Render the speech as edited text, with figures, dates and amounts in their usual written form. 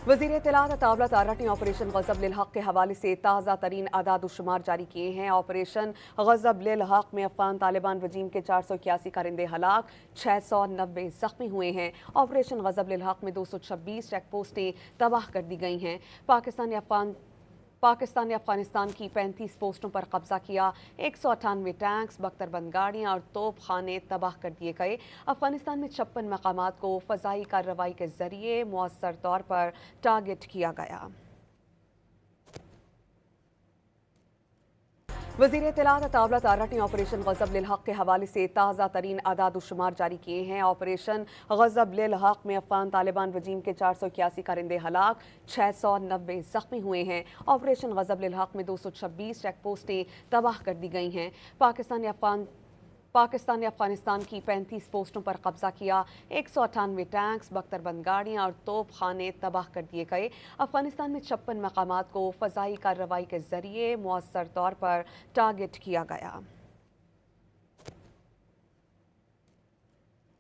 वज़ीर इत्तलात अतावला तारा ने ऑपरेशन ग़ज़ब लिल हक़ के हवाले से ताज़ा तरीन आदाद-ओ-शुमार जारी किए हैं। ऑपरेशन ग़ज़ब लिल हक़ में अफ़गान तालिबान रजीम के 481 कारिंदे हलाक, 690 ज़ख्मी हुए हैं। ऑपरेशन ग़ज़ब लिल हक़ में 226 चेक पोस्टें तबाह कर दी गई हैं। पाकिस्तान ने अफगानिस्तान की 35 पोस्टों पर कब्जा किया। 198 टैंक्स, बख्तरबंद गाड़ियाँ और तोप खाने तबाह कर दिए गए। अफगानिस्तान में 56 मकामात को फ़ज़ाई कार्रवाई के जरिए मुअस्सर तौर पर टारगेट किया गया। वज़ीर इत्तलात अतावला तारा ने ऑपरेशन ग़ज़ब लिल हक़ के हवाले से ताज़ा तरीन आदाद-ओ-शुमार जारी किए हैं। ऑपरेशन ग़ज़ब लिल हक़ में अफ़गान तालिबान रजीम के 481 कारिंदे हलाक, 690 ज़ख्मी हुए हैं। ऑपरेशन ग़ज़ब लिल हक़ में 226 चेक पोस्टें तबाह कर दी गई हैं। पाकिस्तान ने अफगानिस्तान की 35 पोस्टों पर कब्जा किया। 198 टैंक्स, बख्तरबंद गाड़ियाँ और तोप खाने तबाह कर दिए गए। अफगानिस्तान में 56 मकामात को फ़ज़ाई कार्रवाई के जरिए मुअस्सर तौर पर टारगेट किया गया।